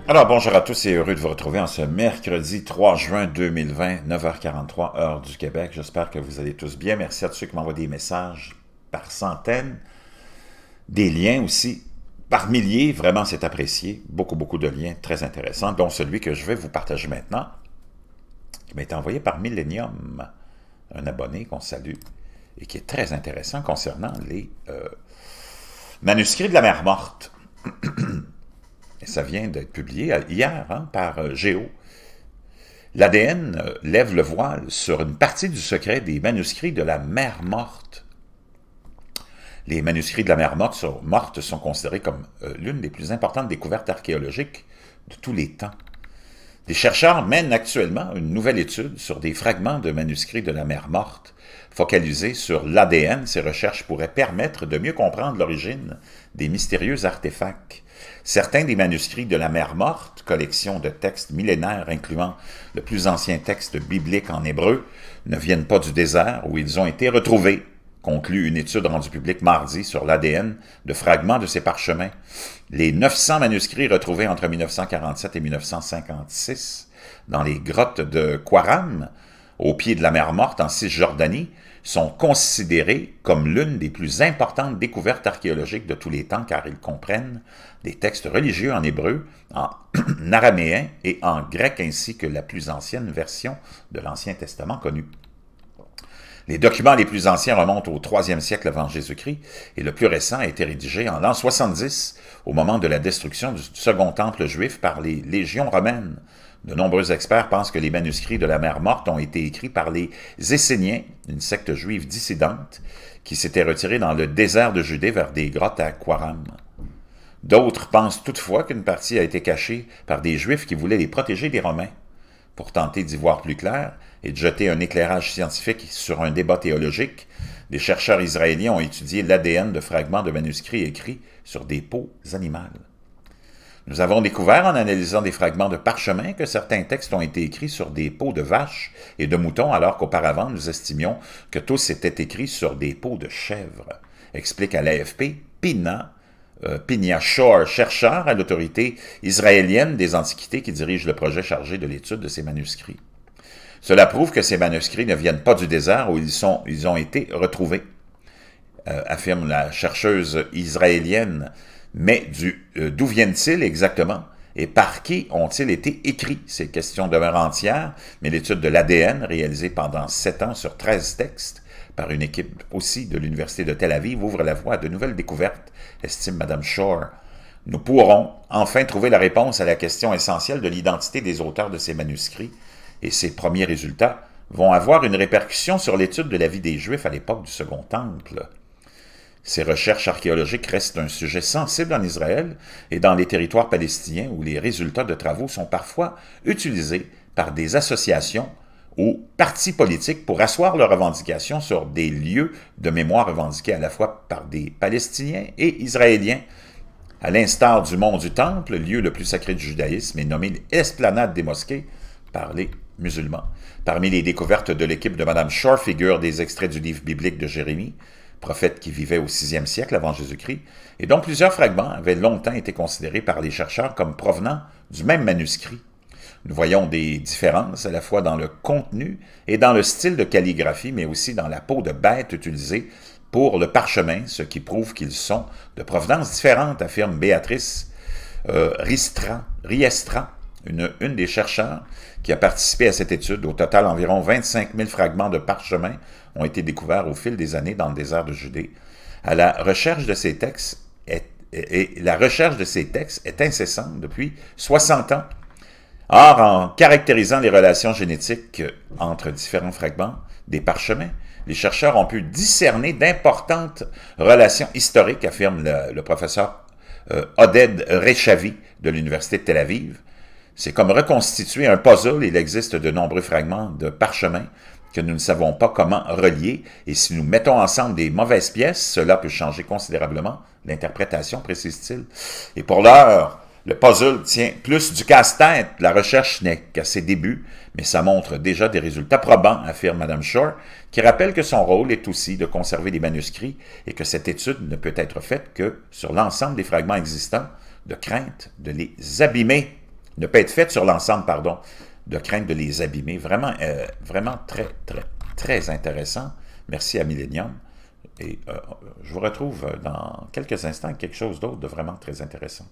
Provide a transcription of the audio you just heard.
Alors, bonjour à tous et heureux de vous retrouver en ce mercredi 3 juin 2020, 9h43, heure du Québec. J'espère que vous allez tous bien. Merci à tous ceux qui m'envoient des messages par centaines, des liens aussi, par milliers. Vraiment, c'est apprécié. Beaucoup de liens très intéressants, dont celui que je vais vous partager maintenant, qui m'a été envoyé par Millennium, un abonné qu'on salue, et qui est très intéressant concernant les manuscrits de la mer Morte. Et ça vient d'être publié hier par Géo. L'ADN lève le voile sur une partie du secret des manuscrits de la mer Morte. Les manuscrits de la mer Morte sont considérés comme l'une des plus importantes découvertes archéologiques de tous les temps. Des chercheurs mènent actuellement une nouvelle étude sur des fragments de manuscrits de la mer Morte. Focalisés sur l'ADN, ces recherches pourraient permettre de mieux comprendre l'origine des mystérieux artefacts. Certains des manuscrits de la mer Morte, collection de textes millénaires incluant le plus ancien texte biblique en hébreu, ne viennent pas du désert où ils ont été retrouvés, conclut une étude rendue publique mardi sur l'ADN de fragments de ces parchemins. Les 900 manuscrits retrouvés entre 1947 et 1956 dans les grottes de Qumran, au pied de la mer Morte en Cisjordanie, sont considérés comme l'une des plus importantes découvertes archéologiques de tous les temps car ils comprennent des textes religieux en hébreu, en araméen et en grec ainsi que la plus ancienne version de l'Ancien Testament connue. Les documents les plus anciens remontent au 3e siècle avant Jésus-Christ et le plus récent a été rédigé en l'an 70 au moment de la destruction du second temple juif par les légions romaines. De nombreux experts pensent que les manuscrits de la mer Morte ont été écrits par les Esséniens, une secte juive dissidente, qui s'était retirée dans le désert de Judée vers des grottes à Qumran. D'autres pensent toutefois qu'une partie a été cachée par des Juifs qui voulaient les protéger des Romains. Pour tenter d'y voir plus clair et de jeter un éclairage scientifique sur un débat théologique, des chercheurs israéliens ont étudié l'ADN de fragments de manuscrits écrits sur des peaux animales. Nous avons découvert, en analysant des fragments de parchemin, que certains textes ont été écrits sur des peaux de vaches et de moutons, alors qu'auparavant, nous estimions que tous étaient écrits sur des peaux de chèvres, explique à l'AFP Pinia Shor, chercheur à l'autorité israélienne des Antiquités qui dirige le projet chargé de l'étude de ces manuscrits. Cela prouve que ces manuscrits ne viennent pas du désert où ils ont été retrouvés, affirme la chercheuse israélienne. Mais d'où viennent-ils exactement et par qui ont-ils été écrits? Ces questions demeurent entières, mais l'étude de l'ADN, réalisée pendant 7 ans sur 13 textes, par une équipe aussi de l'Université de Tel Aviv, ouvre la voie à de nouvelles découvertes, estime Mme Shor. Nous pourrons enfin trouver la réponse à la question essentielle de l'identité des auteurs de ces manuscrits, et ces premiers résultats vont avoir une répercussion sur l'étude de la vie des Juifs à l'époque du Second Temple. Ces recherches archéologiques restent un sujet sensible en Israël et dans les territoires palestiniens où les résultats de travaux sont parfois utilisés par des associations ou partis politiques pour asseoir leurs revendications sur des lieux de mémoire revendiqués à la fois par des Palestiniens et Israéliens. À l'instar du mont du Temple, lieu le plus sacré du judaïsme, est nommé l'esplanade des mosquées par les musulmans. Parmi les découvertes de l'équipe de Mme Shor figurent des extraits du livre biblique de Jérémie, prophète qui vivait au 6e siècle avant Jésus-Christ, et dont plusieurs fragments avaient longtemps été considérés par les chercheurs comme provenant du même manuscrit. Nous voyons des différences à la fois dans le contenu et dans le style de calligraphie, mais aussi dans la peau de bête utilisée pour le parchemin, ce qui prouve qu'ils sont de provenance différente, affirme Béatrice Riestra, une des chercheurs qui a participé à cette étude. Au total, environ 25 000 fragments de parchemin ont été découverts au fil des années dans le désert de Judée. La recherche de ces textes est incessante depuis 60 ans. Or, en caractérisant les relations génétiques entre différents fragments des parchemins, les chercheurs ont pu discerner d'importantes relations historiques, affirme le professeur Oded Rechavi de l'Université de Tel Aviv. C'est comme reconstituer un puzzle. Il existe de nombreux fragments de parchemin que nous ne savons pas comment relier, et si nous mettons ensemble des mauvaises pièces, cela peut changer considérablement l'interprétation, précise-t-il. Et pour l'heure, le puzzle tient plus du casse-tête. La recherche n'est qu'à ses débuts, mais ça montre déjà des résultats probants, affirme Mme Shor, qui rappelle que son rôle est aussi de conserver les manuscrits et que cette étude ne peut être faite que sur l'ensemble des fragments existants, de crainte de les abîmer. ne pas être faite sur l'ensemble, pardon, de crainte de les abîmer. Vraiment, vraiment très, très, très intéressant. Merci à Millennium. Et je vous retrouve dans quelques instants avec quelque chose d'autre de vraiment très intéressant.